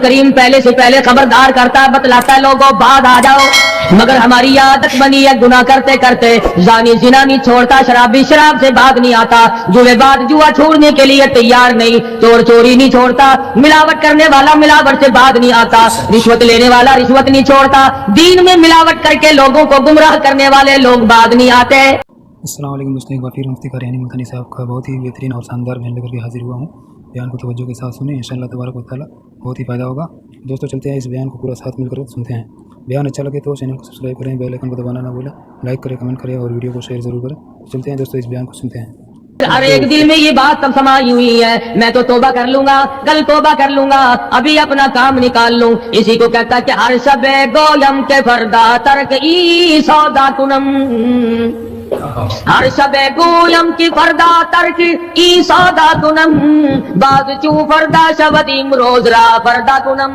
کریم پہلے سے پہلے خبردار کرتا ہے، بتلاتا ہے لوگوں بعد آ جاؤ، مگر ہماری عادت بنی ہے گناہ کرتے کرتے زانی زنا نہیں چھوڑتا، شرابی شراب سے بعد نہیں آتا، جوے بعد جوا چھوڑنے کے لیے تیار نہیں، چور چوری نہیں چھوڑتا، ملاوٹ کرنے والا ملاوٹ سے بعد نہیں آتا، رشوت لینے والا رشوت نہیں چھوڑتا، دین میں ملاوٹ کر کے لوگوں کو گمراہ کرنے والے لوگ بعد نہیں آتے۔ السلام علیکم دوستوں، ایک بار پھر مفتی قاری مدنی صاحب کا بہت ہی بہترین اور شاندار بیان لے کر کے حاضر ہوا ہوں۔ بیان کو توجہ کے ساتھ سنیں، انشاءاللہ تبارک و تعالیٰ بہت ہی فائدہ ہوگا۔ دوستوں چلتے ہیں اس بیان کو پورا ساتھ مل کر سنتے ہیں۔ بیان اچھا لگے تو چینل کو سبسکرائب کریں، بیل آئیکن کو دبانا نہ بھولیں، لائک کریں، کمنٹ کریں اور ویڈیو کو شیئر ضرور کریں۔ چلتے ہیں دوستوں اس بیان کو سنتے ہیں۔ ہر ایک دل میں یہ بات تب سمائی ہوئی ہے، میں تو توبہ کر لوں گا، کل توبہ کر لوں گا، ابھی اپنا کام نکال لوں، اسی کو کہتا کہ ہر شب گویم کے فردا ترک ای سودا کنم، ہر شب گویم کی فردا ترک ای سودا کنم، بعد چوں فردا شودیم روز را فردا کنم،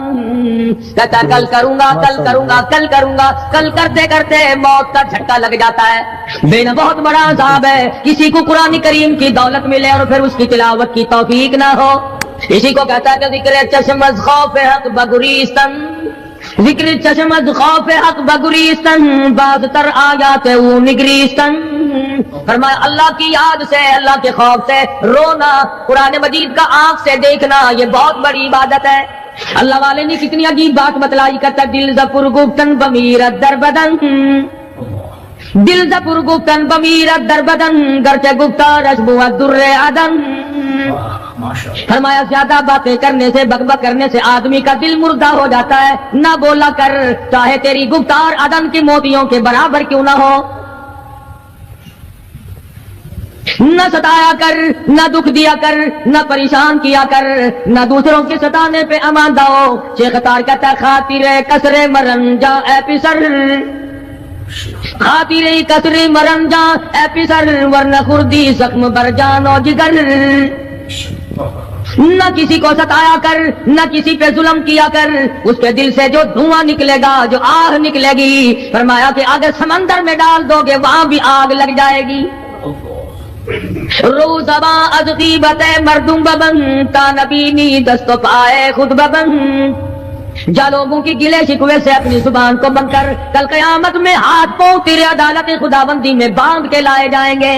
کہتا کل کروں گا کل کروں گا کل کروں گا، کل کرتے کرتے موت کا جھٹکا لگ جاتا ہے۔ بینا بہت بڑا عذاب ہے کسی کو قرآن کریم کی دولت ملے اور پھر اس کی تلاوت کی توفیق نہ ہو، اسی کو کہتا ہے کہ ذکر چشم از خوف حق بگریستن، ذکر چشم از خوف حق بگریستن، بعض تر آیات او نگریستن، فرمایا اللہ کی یاد سے، اللہ کے خوف سے رونا، قرآن مجید کا آنکھ سے دیکھنا، یہ بہت بڑی عبادت ہے۔ اللہ والے نے کتنی عجیب بات بتلائی، کرتا دل زپر گفتن بمیرت در بدن، دل زپر گفتن بمیرت در بدن، گرچہ گفتار اشبوت در عدن، فرمایا زیادہ باتیں کرنے سے بک بک کرنے سے آدمی کا دل مردہ ہو جاتا ہے، نہ بولا کر چاہے تیری گفتار عدن کی موتیوں کے برابر کیوں نہ ہو، نہ ستایا کر، نہ دکھ دیا کر، نہ پریشان کیا کر، نہ دوسروں کے ستانے پہ اماندہ ہو۔ شیخ تار کہتا خاطر کسر مرن جا اے پسر، خاطر کسر مرن جا اے پسر، ورنہ خردی زخم بر جان و جگر، نہ کسی کو ستایا کر، نہ کسی پہ ظلم کیا کر، اس کے دل سے جو دھواں نکلے گا، جو آگ نکلے گی، فرمایا کہ اگر سمندر میں ڈال دو گے وہاں بھی آگ لگ جائے گی۔ روزبا از غیبت مردم ببن، تا نبینی دست پائے خود ببن، جا لوگوں کی گلے شکوے سے اپنی زبان کو بند کر، کل قیامت میں ہاتھ پاؤں تیرے عدالت خداوندی میں باندھ کے لائے جائیں گے۔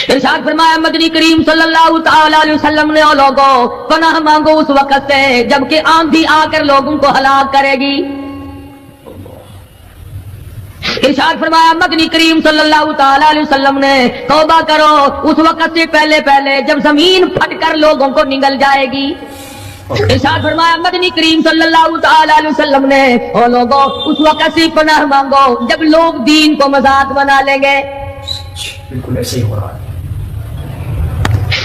ارشاد فرمایا مدنی کریم صلی اللہ تعالی علیہ وسلم نے او لوگوں پناہ مانگو اس وقت سے جبکہ آندھی آ کر لوگوں کو ہلاک کرے گی۔ ارشاد فرمایا مدنی کریم صلی اللہ تعالی علیہ وسلم نے توبہ کرو اس وقت سے پہلے پہلے جب زمین پھٹ کر لوگوں کو نگل جائے گی۔ ارشاد فرمایا مدنی کریم صلی اللہ تعالی علیہ وسلم نے او لوگوں اس وقت سے پناہ مانگو جب لوگ دین کو مذاق بنا لیں گے۔ بالکل ایسے ہی ہو رہا ہے۔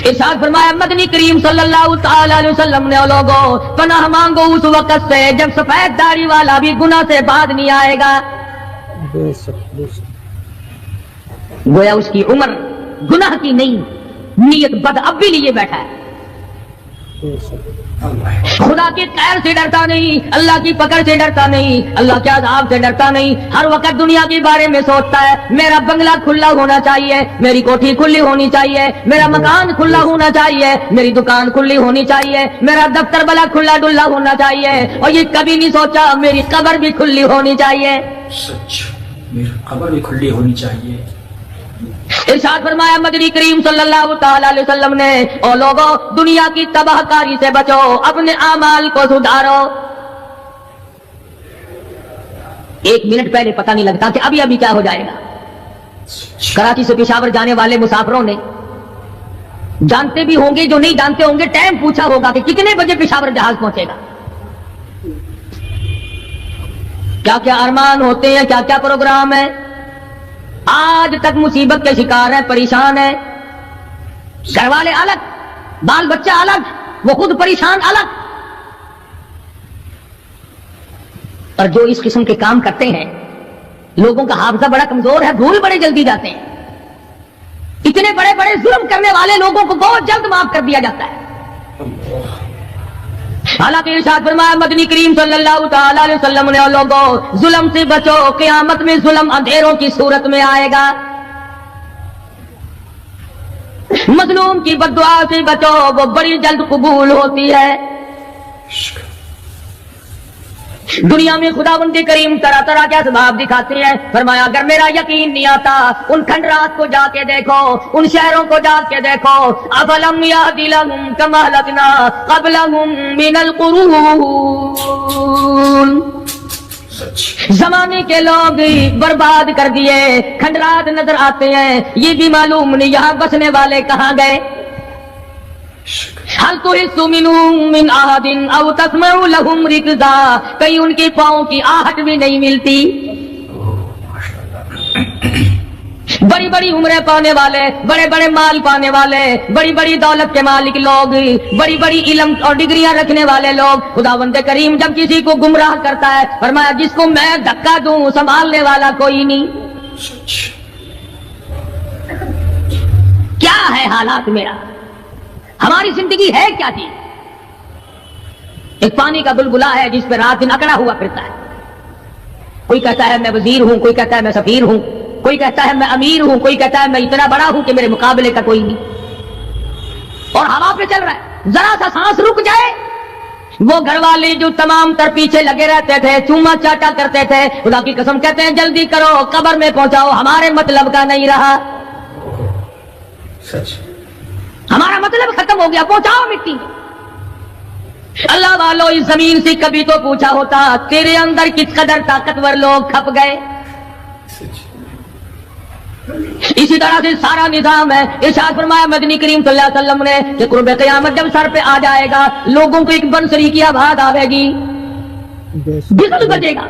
ارشاد فرمایا مدنی کریم صلی اللہ تعالی علیہ وسلم نے او لوگوں پناہ مانگو اس وقت سے جب سفید داڑھی والا بھی گناہ سے بعد نہیں آئے گا، گویا اس کی عمر گناہ کی نہیں، نیت بد اب بھی لیے بیٹھا ہے، خدا کی قہر سے ڈرتا نہیں، اللہ کی پکڑ سے ڈرتا نہیں، اللہ کے عذاب سے ڈرتا نہیں، ہر وقت دنیا کے بارے میں سوچتا ہے میرا بنگلہ کھلا ہونا چاہیے، میری کوٹھی کھلی ہونی چاہیے، میرا مکان کھلا ہونا چاہیے، میری دکان کھلی ہونی چاہیے، میرا دفتر بلا کھلا ڈلا ہونا چاہیے، اور یہ کبھی نہیں سوچا میری قبر بھی کھلی ہونی چاہیے۔ سچ، میری قبر بھی کھلی ہونی چاہیے۔ ارشاد فرمایا مدنی کریم صلی اللہ تعالی علیہ وسلم نے او لوگوں دنیا کی تباہ کاری سے بچو، اپنے اعمال کو سدھارو۔ ایک منٹ پہلے پتہ نہیں لگتا کہ ابھی ابھی کیا ہو جائے گا۔ کراچی سے پشاور جانے والے مسافروں نے جانتے بھی ہوں گے، جو نہیں جانتے ہوں گے ٹائم پوچھا ہوگا کہ کتنے بجے پشاور جہاز پہنچے گا، کیا کیا ارمان ہوتے ہیں، کیا کیا پروگرام ہے۔ آج تک مصیبت کے شکار ہیں، پریشان ہیں، گھر والے الگ، بال بچہ الگ، وہ خود پریشان الگ، اور جو اس قسم کے کام کرتے ہیں لوگوں کا حافظہ بڑا کمزور ہے، بھول بڑے جلدی جاتے ہیں، اتنے بڑے بڑے ظلم کرنے والے لوگوں کو بہت جلد معاف کر دیا جاتا ہے۔ حالانکہ ارشاد فرمایا مدنی کریم صلی اللہ تعالی علیہ وسلم نے لوگوں ظلم سے بچو، قیامت میں ظلم اندھیروں کی صورت میں آئے گا۔ مظلوم کی بددعا سے بچو، وہ بڑی جلد قبول ہوتی ہے۔ دنیا میں خداوند کریم طرح طرح کے اسباب دکھاتے ہیں، فرمایا اگر میرا یقین نہیں آتا ان کھنڈرات کو جا کے دیکھو، ان شہروں کو جا کے دیکھو۔ افلم یہد لہم کما اہلکنا قبلہم من القرون، زمانے کے لوگ برباد کر دیے، کھنڈرات نظر آتے ہیں، یہ بھی معلوم نہیں یہاں بسنے والے کہاں گئے۔ حل تحس منہم من احد او تسمع لہم رکزا، کہیں ان کے پاؤں کی آہٹ بھی نہیں ملتی۔ بڑی بڑی عمریں پانے والے، بڑے بڑے مال پانے والے، بڑی بڑی دولت کے مالک لوگ، بڑی بڑی علم اور ڈگریاں رکھنے والے لوگ، خداوند کریم جب کسی کو گمراہ کرتا ہے فرمایا جس کو میں دھکا دوں سنبھالنے والا کوئی نہیں۔ کیا ہے حالات میرا، ہماری زندگی ہے کیا چیز؟ ایک پانی کا بلبلا ہے جس پہ رات دن اکڑا ہوا پھرتا ہے۔ کوئی کہتا ہے میں وزیر ہوں، کوئی کہتا ہے میں سفیر ہوں، کوئی کہتا ہے میں امیر ہوں، کوئی کہتا ہے میں اتنا بڑا ہوں کہ میرے مقابلے کا کوئی نہیں، اور ہوا پہ چل رہا ہے۔ ذرا سا سانس رک جائے، وہ گھر والے جو تمام تر پیچھے لگے رہتے تھے، چوما چاٹا کرتے تھے، خدا کی قسم کہتے ہیں جلدی کرو قبر میں پہنچاؤ، ہمارے مطلب کا نہیں رہا، ہمارا مطلب ختم ہو گیا، پہنچاؤ مٹی میں۔ اللہ والو اس زمین سے کبھی تو پوچھا ہوتا تیرے اندر کس قدر طاقتور لوگ کھپ گئے۔ اسی طرح سے سارا نظام ہے۔ ارشاد فرمایا مدنی کریم صلی اللہ علیہ وسلم نے کہ قرب قیامت جب سر پہ آ جائے گا لوگوں کو ایک بنسری کی آواز آئے گی، بجل بجے گا،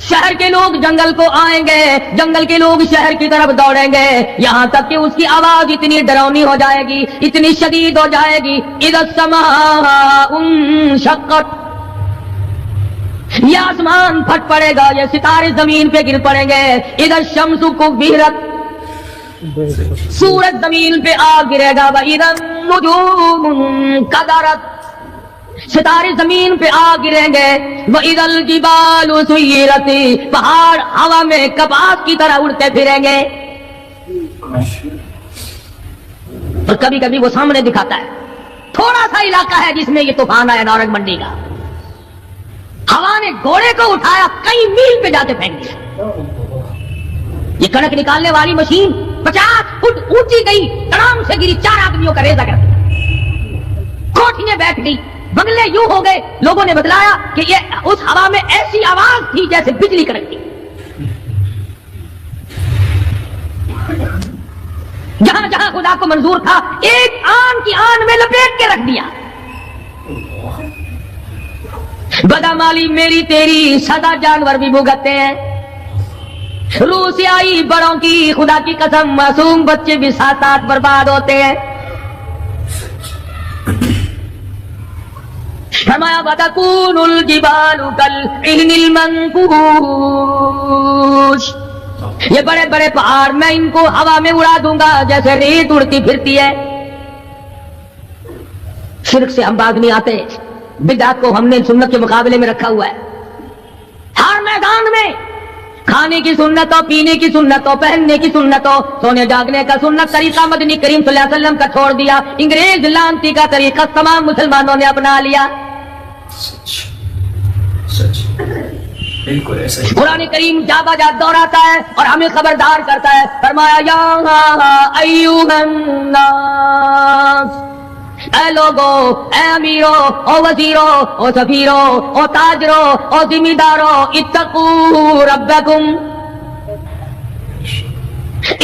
شہر کے لوگ جنگل کو آئیں گے، جنگل کے لوگ شہر کی طرف دوڑیں گے، یہاں تک کہ اس کی آواز اتنی ڈراؤنی ہو جائے گی، اتنی شدید ہو جائے گی، اذا السماء انشقت، یہ آسمان پھٹ پڑے گا، یہ ستارے زمین پہ گر پڑیں گے، اذا الشمس کورت، سورج زمین پہ آ گرے گا، وَإِذَا النُّجُومُ انكَدَرَتْ، ستارے زمین پہ آ گریں گے، وَإِذَا الْجِبَالُ سُيِّرَتْ، پہاڑ ہوا میں کپاس کی طرح اڑتے پھریں گے۔ اور کبھی کبھی وہ سامنے دکھاتا ہے، تھوڑا سا علاقہ ہے جس میں یہ طوفان آیا نورنگ منڈی کا، ہوا نے گھوڑے کو اٹھایا کئی میل پہ جا کے پھینک دیا۔ یہ کنک نکالنے والی مشین 50 فٹ اونچی گئی، تڑام سے گری، 4 آدمیوں کا ریزہ کر دیا، کوٹھیاں بیٹھ گئی، بنگلے یوں ہو گئے۔ لوگوں نے بتلایا کہ یہ اس ہوا میں ایسی آواز تھی جیسے بجلی کڑکتی، جہاں جہاں خدا کو منظور تھا ایک آن کی آن میں لپیٹ کے رکھ دیا۔ بدامالی میری تیری سزا جانور بھی بھگتتے ہیں، روح سے آئی بڑوں کی خدا کی قسم معصوم بچے بھی ساتھ ساتھ برباد ہوتے ہیں۔ فرمایا وَتَكُونُ الْجِبَالُ كَالْعِهْنِ الْمَنفُوشِ، یہ بڑے بڑے پہاڑ میں ان کو ہوا میں اڑا دوں گا جیسے ریت اڑتی پھرتی ہے۔ شرک سے ہم باز نہیں آتے، بدعت کو ہم نے سنت کے مقابلے میں رکھا ہوا ہے۔ ہر میدان میں کھانے کی سنت ہو، پینے کی سنت ہو، پہننے کی سنت ہو، سونے جاگنے کا سنت طریقہ مدنی کریم صلی اللہ علیہ وسلم کا چھوڑ دیا، انگریز لانتی کا طریقہ تمام مسلمانوں نے اپنا لیا۔ سچ بالکل ایسا ہی۔ قرآن کریم جا بجا دوہراتا ہے اور ہمیں خبردار کرتا ہے، فرمایا یا ایھا الناس، اے لوگو، اے امیرو، او وزیرو، او سفیرو، او تاجرو، او ذمہ دارو، اتقوا ربکم،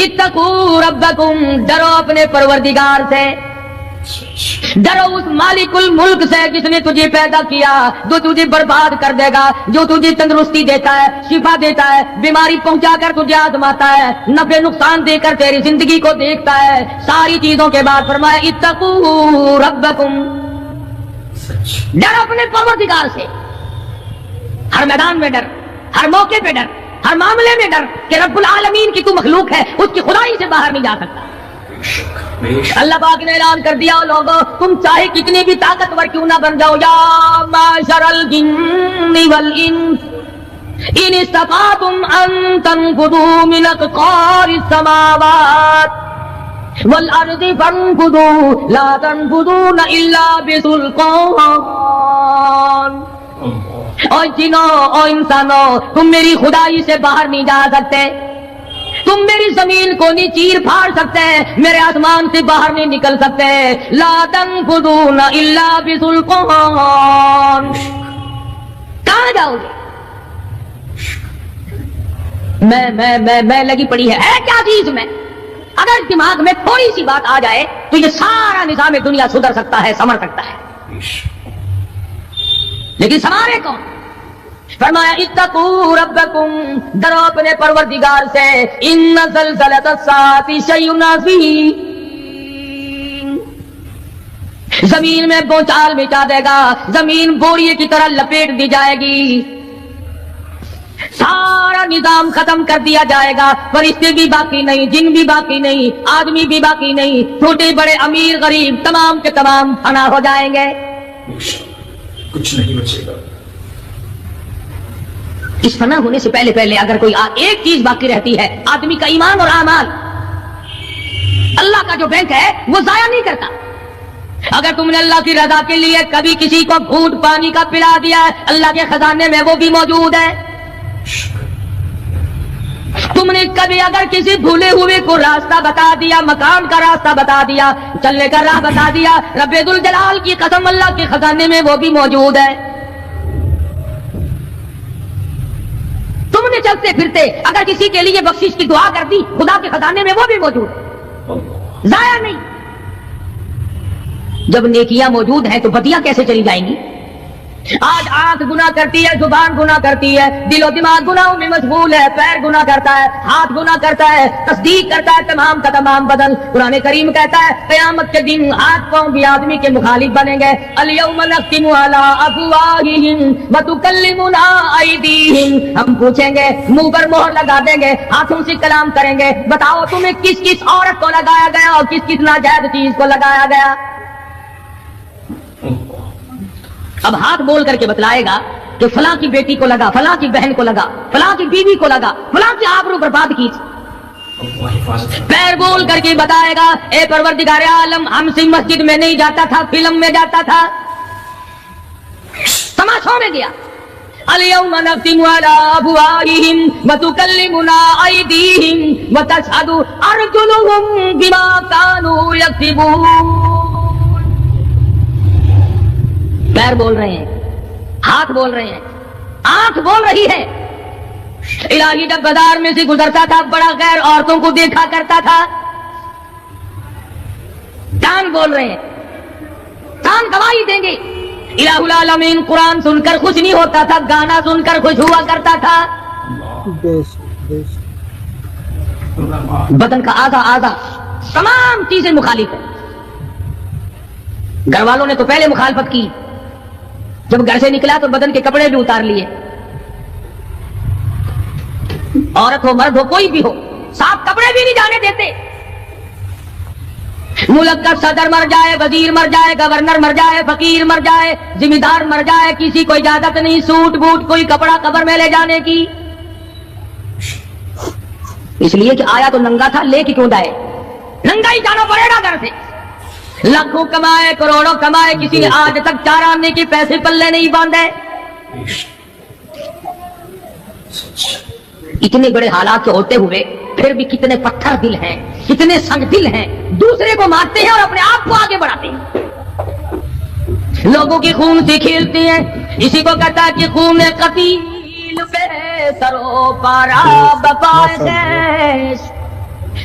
اتقوا ربکم، ڈرو اپنے پروردگار سے، ڈرو اس مالک الملک سے جس نے تجھے پیدا کیا، جو تجھے برباد کر دے گا، جو تجھے تندرستی دیتا ہے، شفا دیتا ہے، بیماری پہنچا کر تجھے آزماتا ہے، نفع نقصان دے کر تیری زندگی کو دیکھتا ہے۔ ساری چیزوں کے بعد فرمایا اتقوا ربکم، ڈر اپنے پروردگار سے، ہر میدان میں ڈر، ہر موقع پہ ڈر، ہر معاملے میں ڈر کہ رب العالمین کی تو مخلوق ہے، اس کی خدائی سے باہر نہیں جا سکتا۔ اللہ پاک نے اعلان کر دیا لوگوں تم چاہے کتنے بھی طاقتور کیوں نہ بن جاؤ، یا معشر الجن والانس ان استطعتم ان تنفذوا من اقطار السماوات والارض فانفذوا لا تنفذون الا بسلطان. اور جنوں اور انسانوں تم میری خدائی سے باہر نہیں جا سکتے. تم میری زمین کو نہیں چیر پھاڑ سکتے, میرے آسمان سے باہر نہیں نکل سکتے. لا تنفذون الا بسلطان. کہاں جاؤ گے؟ میں لگی پڑی ہے کیا چیز میں. اگر دماغ میں تھوڑی سی بات آ جائے تو یہ سارا نظام دنیا سدھر سکتا ہے, سنور سکتا ہے. لیکن سنوارے کون؟ فرمایا اتقوا ربکم, ڈرو اپنے پروردگار سے. ان زلزلۃ الساعۃ شیء عظیم. زمین میں بھونچال مچا دے گا, زمین بوریے کی طرح لپیٹ دی جائے گی, سارا نظام ختم کر دیا جائے گا. فرشتے بھی باقی نہیں, جن بھی باقی نہیں, آدمی بھی باقی نہیں, چھوٹے بڑے امیر غریب تمام کے تمام فنا ہو جائیں گے. کچھ نہیں بچے گا. اس فنا ہونے سے پہلے اگر کوئی ایک چیز باقی رہتی ہے, آدمی کا ایمان اور اعمال. اللہ کا جو بینک ہے وہ ضائع نہیں کرتا. اگر تم نے اللہ کی رضا کے لیے کبھی کسی کو گھونٹ پانی کا پلا دیا, اللہ کے خزانے میں وہ بھی موجود ہے. تم نے کبھی اگر کسی بھولے ہوئے کو راستہ بتا دیا, مکان کا راستہ بتا دیا, چلنے کا راہ بتا دیا, رب ذوالجلال کی قسم اللہ کے خزانے میں وہ بھی موجود ہے. تم نے چلتے پھرتے اگر کسی کے لیے بخشش کی دعا کر دی, خدا کے خزانے میں وہ بھی موجود ہے, ضائع نہیں. جب نیکیاں موجود ہیں تو بدیاں کیسے چلی جائیں گی؟ آج آنکھ گناہ کرتی ہے, زبان گناہ کرتی ہے, دل و دماغ گناہوں میں مشغول ہے, پیر گناہ کرتا ہے, ہاتھ گناہ کرتا ہے, تصدیق کرتا ہے تمام کا تمام بدن. قرآن کریم کہتا ہے قیامت کے دن ہاتھ پاؤں بھی آدمی کے مخالف بنیں گے. الیوم نختم علی افواہہم وتکلمنا ایدیہم. ہم پوچھیں گے, منہ پر مہر لگا دیں گے, ہاتھوں سے کلام کریں گے, بتاؤ تمہیں کس کس عورت کو لگایا گیا اور کس کس ناجائز چیز کو لگایا گیا. اب ہاتھ بول کر کے بتلائے گا کہ فلاں کی بیٹی کو لگا, فلاں کی بہن کو لگا, فلاں کی بیوی کو لگا, فلاں کی آبرو برباد کی. پیر بول کر کے بتائے گا اے پروردگار عالم, ہم سے مسجد میں نہیں جاتا تھا, فلم میں جاتا تھا, تماشوں میں گیا. الیوم نختم علی افواہہم وتکلمنا ایدیہم وتشہد ارجلہم بما کانوا یکسبون. پیر بول رہے ہیں, ہاتھ بول رہے ہیں, آنکھ بول رہی ہے. الہی جب بازار میں سے گزرتا تھا بڑا غیر عورتوں کو دیکھا کرتا تھا. کان بول رہے ہیں, کان گواہی دیں گے. الہ العالمین قرآن سن کر خوش نہیں ہوتا تھا, گانا سن کر خوش ہوا کرتا تھا. بدن کا آدھا تمام چیزیں مخالف ہیں. گھر والوں نے تو پہلے مخالفت کی, جب گھر سے نکلا تو بدن کے کپڑے بھی اتار لیے. عورت ہو مرد ہو کوئی بھی ہو, صاف کپڑے بھی نہیں جانے دیتے. ملک کا صدر مر جائے, وزیر مر جائے, گورنر مر جائے, فقیر مر جائے, ذمہ دار مر جائے, کسی کو اجازت نہیں سوٹ بوٹ کوئی کپڑا قبر میں لے جانے کی. اس لیے کہ آیا تو ننگا تھا, لے کے کیوں جائے؟ ننگا ہی جانا پڑے گا گھر سے. لاکھوں کمائے, کروڑوں کمائے, کسی نے آج تک 4 آنے کے پیسے پلے نہیں باندھے. اتنے بڑے حالات کے ہوتے ہوئے پھر بھی کتنے پتھر دل ہیں, کتنے سنگ دل ہیں, دوسرے کو مارتے ہیں اور اپنے آپ کو آگے بڑھاتے ہیں. لوگوں کے خون سے کھیلتے ہیں. اسی کو کہتا ہے کہ خون قتیل بے سرو پارا بپائے,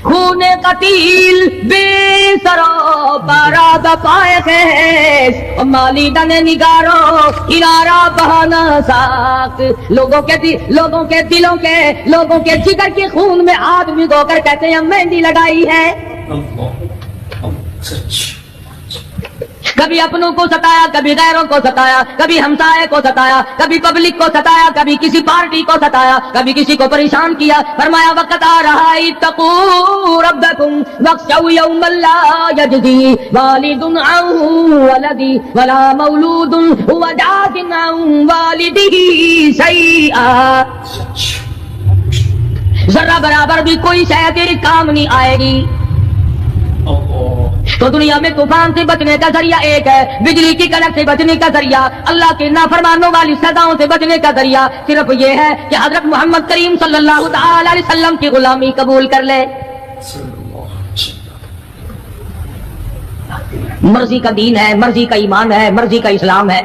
خون قتیل بے سرو پارا بپائے, مالی دن نگارو کنارا بہانا ساک. لوگوں کے دلوں کے, لوگوں کے جگر کے خون میں آدمی دھو کر کہتے ہیں مہندی لگائی ہے. کبھی اپنوں کو ستایا, کبھی غیروں کو ستایا, کبھی ہمسائے کو ستایا, کبھی پبلک کو ستایا, کبھی کسی پارٹی کو ستایا, کبھی کسی کو پریشان کیا. فرمایا وقت آ رہا ہے اتقوا ربکم واخشوا یوما لا یجزی والد عن ولدی ولا مولود هو جاز عن والدہ شیئا. ذرہ برابر بھی کوئی شے تیرے کام نہیں آئے گی. تو دنیا میں طوفان سے بچنے کا ذریعہ ایک ہے, بجلی کی کڑک سے بچنے کا ذریعہ, اللہ کے نافرمانوں والی سزاؤں سے بچنے کا ذریعہ صرف یہ ہے کہ حضرت محمد کریم صلی اللہ تعالی علیہ وسلم کی غلامی قبول کر لے. مرضی کا دین ہے, مرضی کا ایمان ہے, مرضی کا اسلام ہے.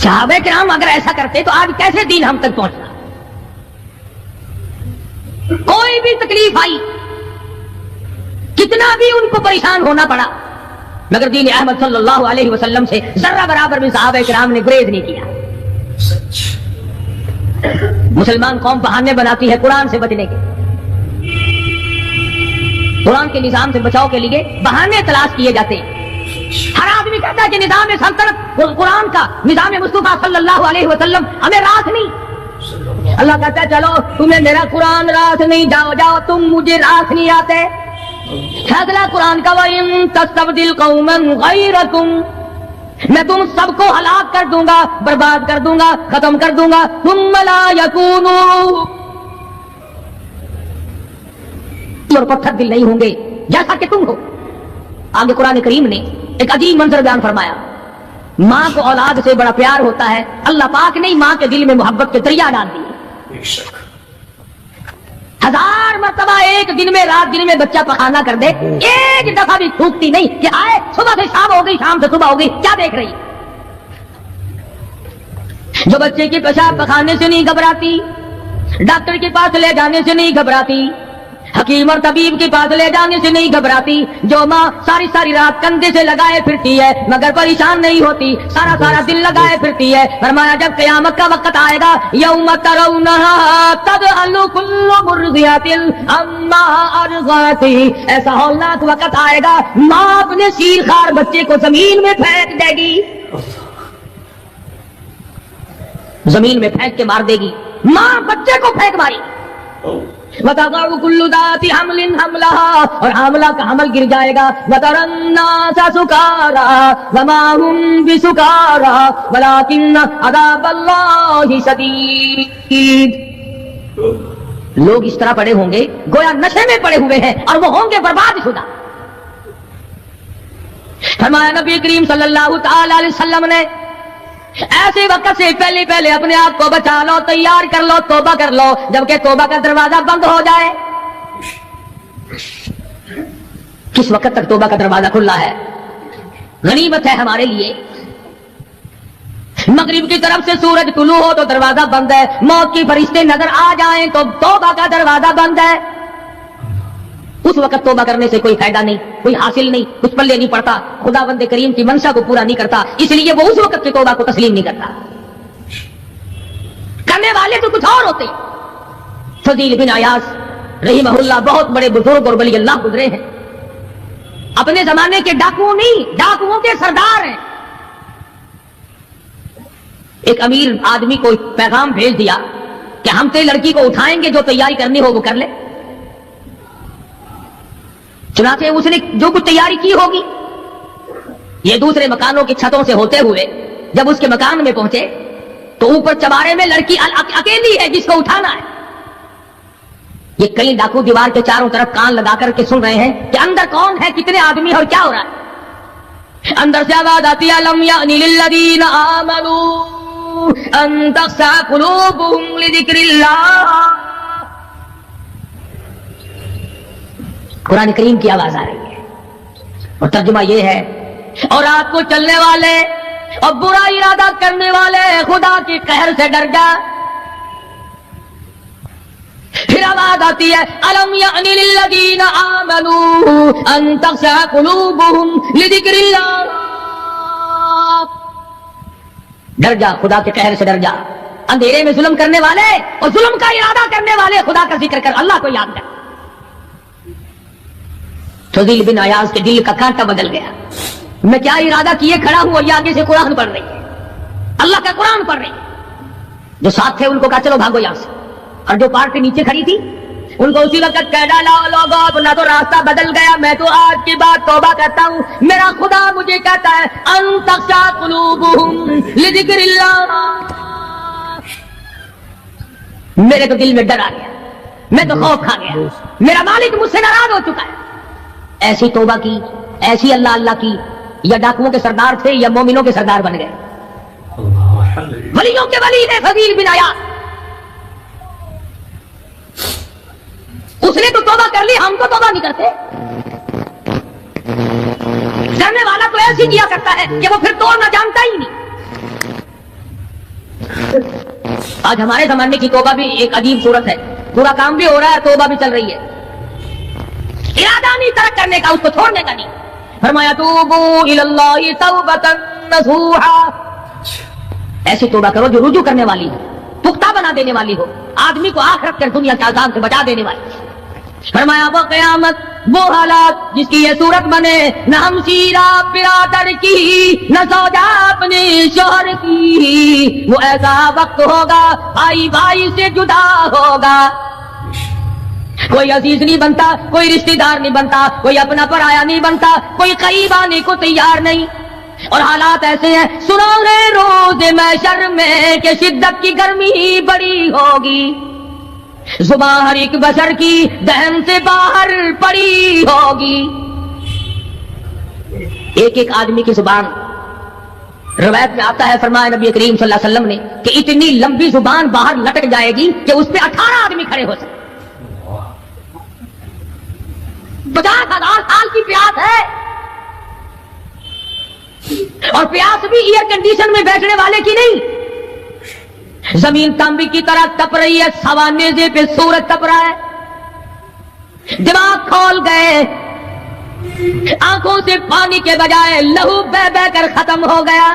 صحابہ کرام اگر ایسا کرتے تو آج کیسے دین ہم تک پہنچتا؟ کوئی بھی تکلیف آئی, کتنا بھی ان کو پریشان ہونا پڑا, مگر دین احمد صلی اللہ علیہ وسلم سے ذرہ برابر بھی صحابہ کرام نے گریز نہیں کیا. مسلمان قوم بہانے بناتی ہے قرآن سے بچنے کے, قرآن کے نظام سے بچاؤ کے لیے بہانے تلاش کیے جاتے ہیں. ہر آدمی کہتا ہے کہ نظام سلطنت قرآن کا, نظام مصطفیٰ صلی اللہ علیہ وسلم ہمیں راس نہیں. اللہ کہتا ہے چلو تمہیں میرا قرآن راس نہیں, جاؤ جاؤ تم مجھے راس نہیں آتے. فیصلہ قرآن کا وَإِن تَسْتَبْدِلْ قَوْمًا غَيْرَكُمْ, میں تم سب کو ہلاک کر دوں گا, برباد کر دوں گا, ختم کر دوں گا. ثُمَّ لَا يَكُونُوا, اور پتھر دل نہیں ہوں گے جیسا کہ تم ہو. آگے قرآن کریم نے ایک عجیب منظر بیان فرمایا. ماں کو اولاد سے بڑا پیار ہوتا ہے, اللہ پاک نے ماں کے دل میں محبت کے دریا ڈال دیے. 1000 مرتبہ ایک دن میں, رات دن میں بچہ پخانا کر دے, ایک دفعہ بھی تھوکتی نہیں کہ آئے صبح سے شام ہو گئی, شام سے صبح ہو گئی, کیا دیکھ رہی. جو بچے کے پیشاب پخانے سے نہیں گھبراتی, ڈاکٹر کے پاس لے جانے سے نہیں گھبراتی, حکیم اور طبیب کے پاس لے جانے سے نہیں گھبراتی, جو ماں ساری ساری رات کندھے سے لگائے پھرتی ہے مگر پریشان نہیں ہوتی, سارا سارا دن لگائے پھرتی ہے. فرمایا جب قیامت کا وقت آئے گا, یوم ترونھا تذہل کل مرضعۃ عما ارضعت, ایسا ہولناک وقت آئے گا ماں اپنے شیر خوار بچے کو زمین میں پھینک دے گی, زمین میں پھینک کے مار دے گی. ماں بچے کو پھینک ماری. وَتَضَعُ كُلُّ ذَاتِ حَمْلٍ حَمْلَهَا, اور حاملہ کا حمل گر جائے گا. وَتَرَى النَّاسَ سُكَارَىٰ وَمَا هُمْ بِسُكَارَىٰ وَلَٰكِنَّ عَذَابَ اللَّهِ شَدِيدٌ. لوگ اس طرح پڑے ہوں گے گویا نشے میں پڑے ہوئے ہیں, اور وہ ہوں گے برباد شدہ. فرمایا نبی کریم صلی اللہ تعالی علیہ وسلم نے, ایسے وقت سے پہلے پہلے اپنے آپ کو بچا لو, تیار کر لو, توبہ کر لو, جبکہ توبہ کا دروازہ بند ہو جائے. کس وقت تک توبہ کا دروازہ کھلا ہے؟ غنیمت ہے ہمارے لیے. مغرب کی طرف سے سورج طلوع ہو تو دروازہ بند ہے, موت کے فرشتے نظر آ جائیں تو توبہ کا دروازہ بند ہے. اس وقت توبہ کرنے سے کوئی فائدہ نہیں, کوئی حاصل نہیں, کچھ پلے نہیں پڑتا, خدا بند کریم کی منشا کو پورا نہیں کرتا, اس لیے وہ اس وقت کی توبہ کو تسلیم نہیں کرتا. کرنے والے تو کچھ اور ہوتے. فضیل بن عیاض رحمہ اللہ بہت بڑے بزرگ اور ولی اللہ گزرے ہیں, اپنے زمانے کے ڈاکوؤں نہیں, ڈاکوؤں کے سردار ہیں. ایک امیر آدمی کو پیغام بھیج دیا کہ ہم تیری لڑکی کو اٹھائیں گے, جو تیاری کرنی ہو وہ کر لے. چنانچہ اس نے جو کچھ تیاری کی ہوگی, یہ دوسرے مکانوں کی چھتوں سے ہوتے ہوئے جب اس کے مکان میں پہنچے تو اوپر چبارے میں لڑکی اکیلی ہے جس کو اٹھانا ہے. یہ کئی ڈاکو دیوار کے چاروں طرف کان لگا کر کے سن رہے ہیں کہ اندر کون ہے, کتنے آدمی اور کیا ہو رہا ہے. اندر سے آواز آتی ہے, لم یأن للذین آمنوا ان تخشع قلوبهم لذکر اللہ. قرآن کریم کی آواز آ رہی ہے, اور ترجمہ یہ ہے, اور رات کو چلنے والے اور برا ارادہ کرنے والے خدا کی قہر سے ڈر جا. پھر آواز آتی ہے, الم یأن للذین آمنوا ان تخشع قلوبهم لذکر اللہ. ڈر جا, خدا کے قہر سے ڈر جا. اندھیرے میں ظلم کرنے والے اور ظلم کا ارادہ کرنے والے خدا کا ذکر کر, اللہ کو یاد کر. فضیل بن عیاض کے دل کا کانٹا بدل گیا. میں کیا ارادہ کیے کھڑا ہوں, اور یہ آگے سے قرآن پڑھ رہی ہے, اللہ کا قرآن پڑھ رہی ہے. جو ساتھ تھے ان کو کہا چلو بھاگو یہاں سے, اور جو پارٹی نیچے کھڑی تھی ان کو اسی وقت کہہ ڈالا, لوگوں اپنا تو راستہ بدل گیا, میں تو آج کی بات توبہ کرتا ہوں. میرا خدا مجھے کہتا ہے ان تخشع قلوبهم لذکر اللہ. میرے تو دل میں ڈر آ گیا, میں تو خوف کھا گیا, میرا مالک مجھ سے ناراض ہو چکا ہے. ایسی توبہ کی, ایسی اللہ اللہ کی, یا ڈاکوؤں کے سردار تھے یا مومنوں کے سردار بن گئے. ولیوں کے ولی نے فضیل بن عیاض, اس نے تو توبہ کر لی, ہم تو توبہ نہیں کرتے. کرنے والا تو ایسی کیا کرتا ہے کہ وہ پھر توڑنا جانتا ہی نہیں. آج ہمارے زمانے کی توبہ بھی ایک عجیب صورت ہے, پورا کام بھی ہو رہا ہے, توبہ بھی چل رہی ہے, ارادہ نہیں ترک کرنے کا, اس کو چھوڑنے کا نہیں. فرمایا توبو الی اللہ توبۃ نصوحا, ایسی توبہ کرو جو رجوع کرنے والی ہو, پختہ بنا دینے والی ہو, آدمی کو آخرت کے دنیا کے عذاب سے بچا دینے والی. فرمایا وہ قیامت, وہ حالات جس کی یہ صورت بنے, نہ ہم سیرا برادر کی, نہ سوجا اپنے شوہر کی, وہ ایسا وقت ہوگا بھائی بھائی سے جدا ہوگا. کوئی عزیز نہیں بنتا, کوئی رشتہ دار نہیں بنتا, کوئی اپنا پرایا نہیں بنتا, کوئی قریب آنے کو تیار نہیں. اور حالات ایسے ہیں, سنو گے روز محشر میں کہ شدت کی گرمی بڑی ہوگی, زبان ہر ایک بشر کی دہن سے باہر پڑی ہوگی. ایک ایک آدمی کی زبان, روایت میں آتا ہے, فرمایا نبی کریم صلی اللہ علیہ وسلم نے کہ اتنی لمبی زبان باہر لٹک جائے گی کہ اس پہ 18 آدمی کھڑے ہو سکتے. 50,000 سال کی پیاس ہے, اور پیاس بھی ایئر کنڈیشن میں بیٹھنے والے کی نہیں. زمین تانبی کی طرح تپ رہی ہے, سوا نیزے پہ سورج تپ رہا ہے, دماغ کھول گئے, آنکھوں سے پانی کے بجائے لہو بہ بہ کر ختم ہو گیا,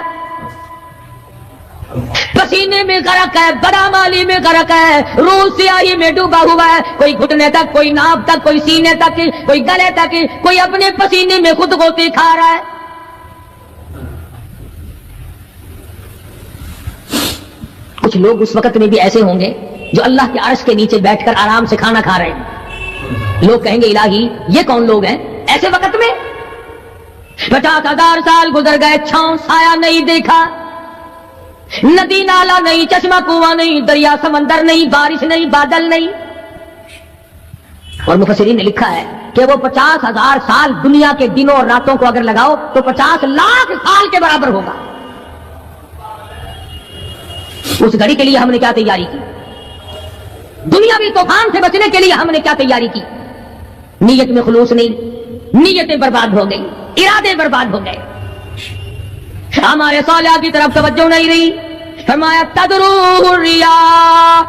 پسینے میں غرق ہے, بدامالی میں غرق ہے, روح سیاہی میں ڈوبا ہوا ہے, کوئی گھٹنے تک, کوئی ناف تک, کوئی سینے تک, کوئی گلے تک, کوئی اپنے پسینے میں خود گوتے کھا رہا ہے. کچھ لوگ اس وقت میں بھی ایسے ہوں گے جو اللہ کے عرش کے نیچے بیٹھ کر آرام سے کھانا کھا رہے ہیں. لوگ کہیں گے الہی یہ کون لوگ ہیں ایسے وقت میں؟ 50,000 سال گزر گئے, چھاؤں سایہ نہیں دیکھا, ندی نالا نہیں, چشمہ کنواں نہیں, دریا سمندر نہیں, بارش نہیں, بادل نہیں. اور مفسرین نے لکھا ہے کہ وہ 50,000 سال دنیا کے دنوں اور راتوں کو اگر لگاؤ تو 50 لاکھ سال کے برابر ہوگا. اس گھڑی کے لیے ہم نے کیا تیاری کی, دنیاوی طوفان سے بچنے کے لیے ہم نے کیا تیاری کی. نیت میں خلوص نہیں, نیتیں برباد ہو گئی, ارادے برباد ہو گئے, ہمارے صالحات کی طرف توجہ نہیں رہی. فرمایا تدرو الریاح,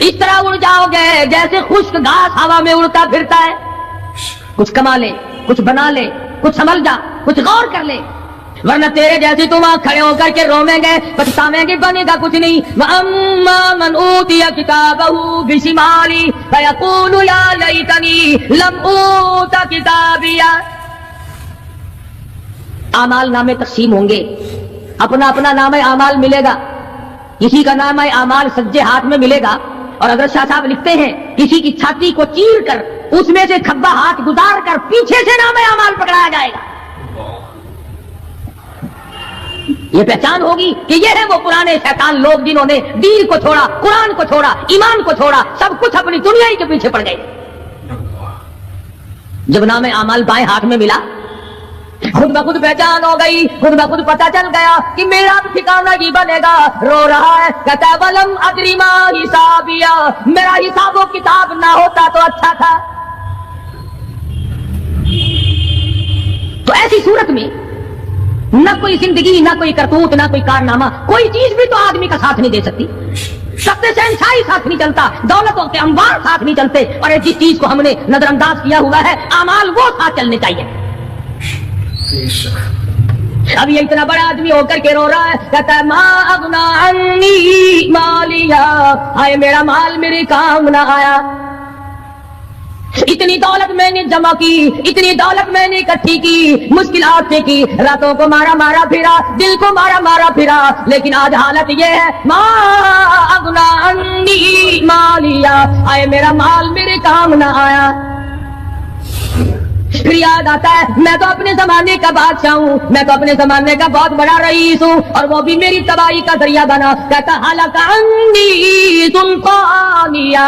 اس طرح اڑ جاؤ گے جیسے خشک گھاس ہوا میں اڑتا پھرتا ہے. کچھ کما لے, کچھ بنا لے, کچھ سنبھل جا, کچھ غور کر لے, ورنہ تیرے جیسے تم وہاں کھڑے ہو کر کے رومیں گے, پچھتاویں گے, بنے گا کچھ نہیں. وَأَمَّا مَنْ أُوتِيَ كِتَابَهُ بِشِمَالِهِ فَيَقُولُ يَا لَيْتَنِي لَمْ أُوتَ كِتَابِيَهْ. اعمال نامے تقسیم ہوں گے, اپنا اپنا نامہ اعمال ملے گا. کسی کا نامہ اعمال سجے ہاتھ میں ملے گا, اور اگر شاہ صاحب لکھتے ہیں کسی کی چھاتی کو چیر کر اس میں سے کھبا ہاتھ گزار کر پیچھے سے نامہ اعمال پکڑایا جائے گا. یہ پہچان ہوگی کہ یہ ہے وہ پرانے شیطان لوگ جنہوں نے دین کو چھوڑا, قرآن کو چھوڑا, ایمان کو چھوڑا, سب کچھ اپنی دنیا ہی کے پیچھے پڑ گئے. جب نام اعمال بائیں ہاتھ میں ملا, خود بخود پہچان ہو گئی, خود بخود پتہ چل گیا کہ میرا ٹھکانہ ہی بنے گا. رو رہا ہے, کہتا ولم ادری ما حسابیا, میرا حساب و کتاب نہ ہوتا تو اچھا تھا. تو ایسی صورت میں نہ کوئی زندگی, نہ کوئی کرتوت, نہ کوئی کارنامہ, کوئی چیز بھی تو آدمی کا ساتھ نہیں دے سکتی. سخت شہنشاہی ساتھ نہیں چلتا, دولتوں کے انبار ساتھ نہیں چلتے, اور جس چیز کو ہم نے نظر انداز کیا ہوا ہے اعمال وہ ساتھ چلنے چاہیے. اب یہ اتنا بڑا آدمی ہو کر کے رو رہا ہے, کہتا ہے ما اغنا عنی مالیا, ہائے میرا مال میرے کام نہ آیا. اتنی دولت میں نے جمع کی, اتنی دولت میں نے اکٹھی کی, مشکلات سے کی, راتوں کو مارا مارا پھرا, دل کو مارا مارا پھرا, لیکن آج حالت یہ ہے ما اغنا عنی مالیا, آئے میرا مال میرے کام نہ آیا. پھر یاد آتا ہے میں تو اپنے زمانے کا بادشاہ ہوں, میں تو اپنے زمانے کا بہت بڑا رئیس ہوں, اور وہ بھی میری تباہی کا ذریعہ بنا. کہتا حالک عنی سلطانیہ,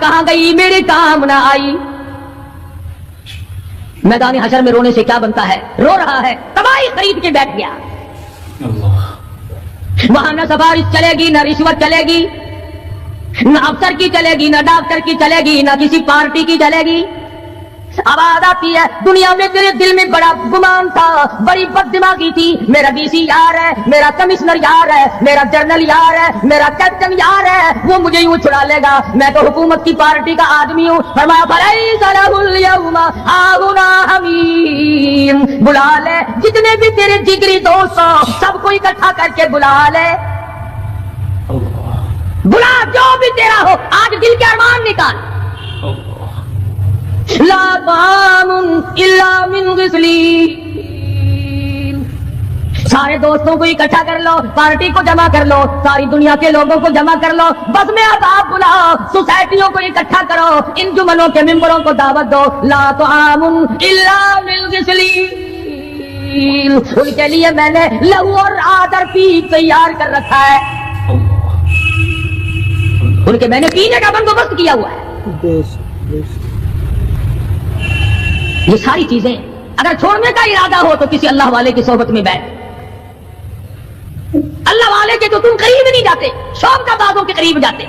کہاں گئی میرے کام نہ آئی. میدان حشر میں رونے سے کیا بنتا ہے؟ رو رہا ہے، تباہی خرید کے بیٹھ گیا. وہاں نہ سفارش چلے گی، نہ رشوت چلے گی، نہ افسر کی چلے گی، نہ ڈاکٹر کی چلے گی، نہ کسی پارٹی کی چلے گی. آواز آتی ہے دنیا میں تیرے دل میں بڑا گمان تھا، بڑی بد دماغی تھی، میرا ڈی سی یار ہے، میرا کمشنر یار ہے، میرا جنرل یار ہے، میرا کیپٹن یار ہے، وہ مجھے یوں چھڑا لے گا، میں تو حکومت کی پارٹی کا آدمی ہوں. فرمایا فَلَيْسَ لَهُ الْيَوْمَ هَاهُنَا حَمِيمٌ. بلا لے جتنے بھی تیرے جگری دوست ہو، سب کو اکٹھا کر کے بلا لے، بلا جو بھی تیرا ہو، آج دل کے ارمان نکال. لا طعام الا من غسلین. سارے دوستوں کو اکٹھا کر لو، پارٹی کو جمع کر لو، ساری دنیا کے لوگوں کو جمع کر لو، بس میں عذاب بلاؤ، سوسائٹیوں کو اکٹھا کرو، انجمنوں کے ممبروں کو دعوت دو. لا طعام الا من غسلین. ان کے لیے میں نے لہو اور آدر پیپ تیار کر رکھا ہے، ان کے میں نے پینے کا بندوبست کیا ہوا ہے. یہ ساری چیزیں اگر چھوڑنے کا ارادہ ہو تو کسی اللہ والے کی صحبت میں بیٹھ. اللہ والے کے تو تم قریب نہیں جاتے، شوق کا بازوں کے قریب جاتے.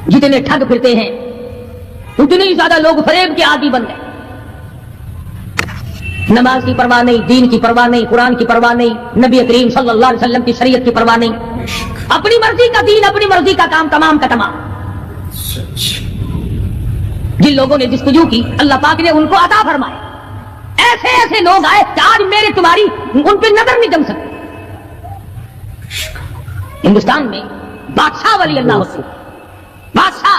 جتنے ٹھگ پھرتے ہیں اتنے ہی زیادہ لوگ فریب کے عادی بن گئے. نماز کی پرواہ نہیں، دین کی پرواہ نہیں، قرآن کی پرواہ نہیں، نبی کریم صلی اللہ علیہ وسلم کی شریعت کی پرواہ نہیں. اپنی مرضی کا دین، اپنی مرضی کا کام، تمام کا تمام. جن لوگوں نے جستجو کی اللہ پاک نے ان کو عطا فرمائے. ایسے ایسے لوگ آئے کہ آج میرے تمہاری ان پہ نظر نہیں جم سکتی. ہندوستان میں بادشاہ ولی اللہ ہوتے، بادشاہ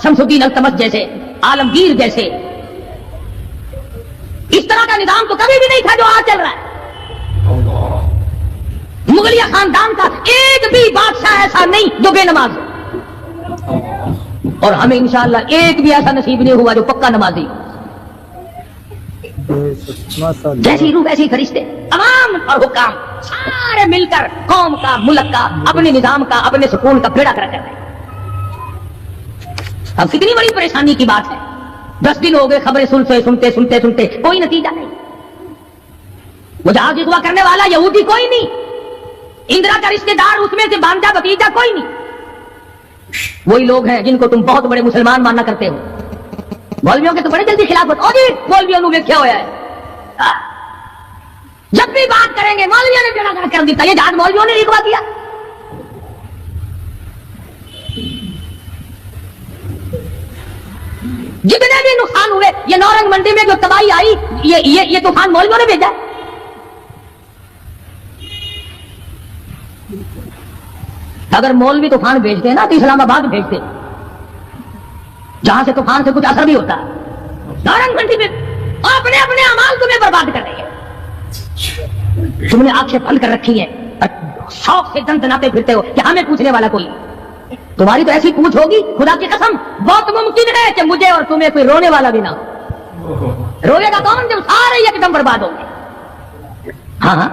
شمس الدین التمش جیسے، عالمگیر جیسے، اس طرح کا نظام تو کبھی بھی نہیں تھا جو آج چل رہا ہے. مغلیہ خاندان کا ایک بھی بادشاہ ایسا نہیں جو بے نماز ہو، اور ہمیں انشاءاللہ ایک بھی ایسا نصیب نہیں ہوا جو پکا نمازی. جیسی روح ویسی فرشتے، تمام اور حکام سارے مل کر قوم کا، ملک کا، اپنے نظام کا، اپنے سکون کا بیڑا کر رہے ہیں. اب کتنی بڑی پریشانی کی بات ہے. 10 دن ہو گئے خبریں سنتے سنتے کوئی نتیجہ نہیں. وہ جہاز اغوا کرنے والا یہودی کوئی نہیں، اندرا کا رشتے دار اس میں سے بانجا بتیجا کوئی نہیں. وہی لوگ ہیں جن کو تم بہت بڑے مسلمان ماننا کرتے ہو. مولویوں کے تو بڑے جلدی خلاف ہوتے. مولویوں نے کیا ہوا ہے، جب بھی بات کریں گے مولویوں نے بیڑا کر دیتا. یہ جہاز مولویوں نے اغوا کیا. جتنے بھی نقصان ہوئے، یہ نورنگ منڈی میں جو تباہی آئی، یہ طوفان مولویوں نے بھیجا. اگر مولوی طوفان بھیجتے ہیں نا تو اسلام آباد بھیجتے، جہاں سے طوفان سے کچھ اثر بھی ہوتا. نورنگ منڈی میں اپنے اپنے اعمال تمہیں برباد کر رہے ہیں. تم نے آنکھیں بند کر رکھی ہیں، شوق سے دندناتے پھرتے ہو کہ ہمیں پوچھنے والا کوئی. تمہاری تو ایسی پوچھ ہوگی خدا کی قسم بہت ممکن ہے کہ مجھے اور تمہیں کوئی رونے والا بھی نہ ہو. روئے گا کون جب سارے ایک دم برباد ہوں گے. ہاں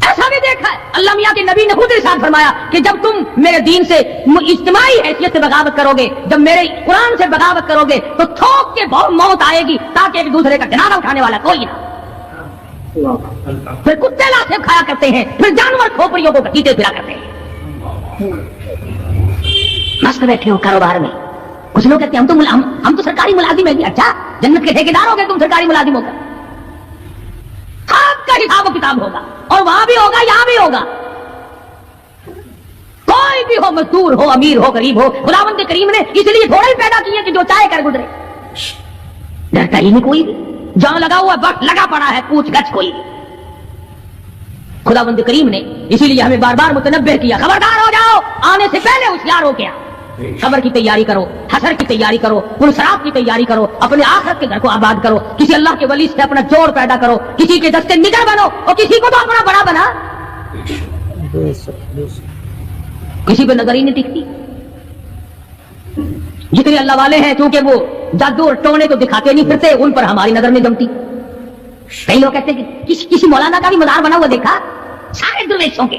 ایسا بھی دیکھا ہے. اللہ میاں کے نبی نے خود ارشاد فرمایا کہ جب تم میرے دین سے اجتماعی حیثیت سے بغاوت کرو گے، جب میرے قرآن سے بغاوت کرو گے تو تھوک کے بہت موت آئے گی تاکہ ایک دوسرے کا جنازہ اٹھانے والا کوئی نہ. پھر کتے لاشیں کھایا کرتے ہیں، پھر جانور کھوپڑیوں کو گھسیٹے پھرا کرتے ہیں. مست بیٹھے ہو کاروبار میں، کچھ لوگ کہتے ہیں ہم تو سرکاری ملازم ہیں. اچھا جنت کے ٹھیکیدار ہو گئے تم سرکاری ملازم ہو گئے. آپ کا حساب و کتاب ہوگا، اور وہاں بھی ہوگا یہاں بھی ہوگا. کوئی بھی ہو، مزدور ہو، امیر ہو، غریب ہو، خداوند کریم نے اس لیے تھوڑا ہی پیدا کیے کہ جو چاہے کر گزرے. ڈرتا ہی نہیں کوئی بھی، جہاں لگا ہوا وقت لگا پڑا ہے، پوچھ گچھ کوئی بھی. خداوند کریم نے اسی لیے ہمیں بار بار متنبہ کیا، خبردار ہو جاؤ، آنے سے پہلے ہوشیار ہو گیا. قبر کی تیاری کرو، حشر کی تیاری کرو، پلسرات کی تیاری کرو، اپنے آخرت کے گھر کو آباد کرو. کسی اللہ کے ولی سے اپنا جوڑ پیدا کرو، کسی کے دستے نگر بنو، اور کسی کو تو اپنا بڑا بنا. کسی پہ نظر ہی نہیں ٹکتی. جتنے اللہ والے ہیں کیونکہ وہ جادو اور ٹونے تو دکھاتے نہیں پھرتے، ان پر ہماری نظر نہیں جمتی. کئی لوگ کہتے ہیں کہ کسی مولانا کا بھی مزار بنا ہوا دیکھا، سارے درویشوں کے.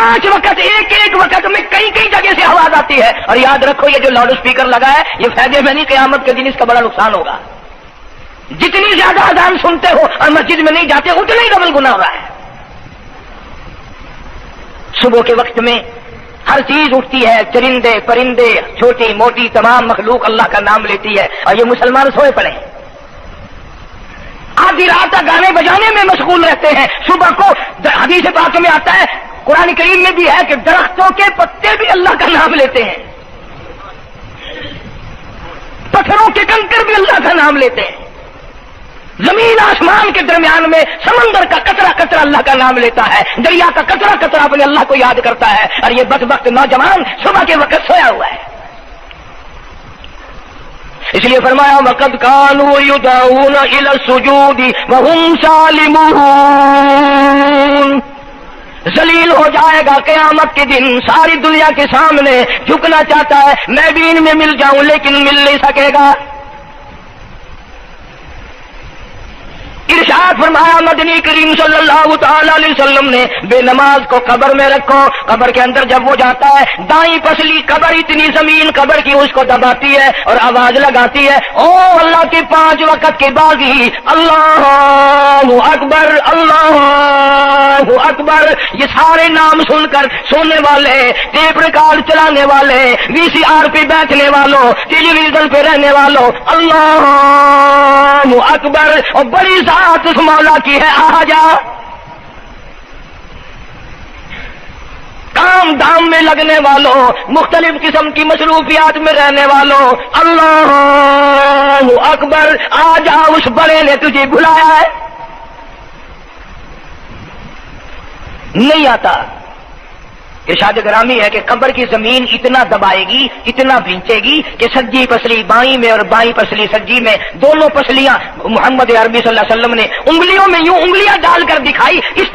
5 وقت ایک وقت میں کئی جگہ سے آواز آتی ہے. اور یاد رکھو یہ جو لاؤڈ اسپیکر لگا ہے یہ فائدے میں نہیں، قیامت کے دن اس کا بڑا نقصان ہوگا. جتنی زیادہ اذان سنتے ہو اور مسجد میں نہیں جاتے اتنا ہی ڈبل گناہ ہو رہا ہے. صبح کے وقت میں ہر چیز اٹھتی ہے، چرندے پرندے چھوٹی موٹی تمام مخلوق اللہ کا نام لیتی ہے، اور یہ مسلمان سوئے پڑے ہیں. آدھی رات تک گانے بجانے میں مشغول رہتے ہیں. صبح کو حدیث پاک میں آتا ہے، قرآن کریم میں بھی ہے کہ درختوں کے پتے بھی اللہ کا نام لیتے ہیں، پتھروں کے کنکر بھی اللہ کا نام لیتے ہیں، زمین آسمان کے درمیان میں سمندر کا قطرہ قطرہ اللہ کا نام لیتا ہے، دریا کا قطرہ قطرہ اپنے اللہ کو یاد کرتا ہے. اور یہ بدبخت نوجوان صبح کے وقت سویا ہوا ہے. اس لیے فرمایا وَقَدْ كَانُوا يُدْعَوْنَ إِلَى السُّجُودِ وَهُمْ سَالِمُونَ. ذلیل ہو جائے گا قیامت کے دن، ساری دنیا کے سامنے جھکنا چاہتا ہے، میں بھی ان میں مل جاؤں لیکن مل نہیں سکے گا. ارشاد فرمایا مدنی کریم صلی اللہ تعالی علیہ وسلم نے بے نماز کو قبر میں رکھو. قبر کے اندر جب وہ جاتا ہے دائیں پسلی قبر اتنی زمین قبر کی اس کو دباتی ہے اور آواز لگاتی ہے، او اللہ کے 5 وقت کے باغی، اللہ اکبر اللہ اکبر. یہ سارے نام سن کر سونے والے، ٹیپ ریکارڈ چلانے والے، وی سی آر پہ بیٹھنے والوں، ٹیلی ویژن پہ رہنے والوں، اللہ اکبر. اور بڑی ذات اس مولا کی ہے، آ جا. کام دھام میں لگنے والوں، مختلف قسم کی مصروفیات میں رہنے والوں، اللہ اکبر. آ جا، اس بڑے نے تجھے بلایا ہے. نہیں آتا. ارشاد گرامی ہے کہ قبر کی زمین اتنا دبائے گی، اتنا بھینچے گی کہ سجی پسلی بائیں میں اور بائیں پسلی سجی میں، دونوں پسلیاں محمد عربی صلی اللہ علیہ وسلم نے انگلیوں میں یوں انگلیاں ڈال کر دکھائی، اس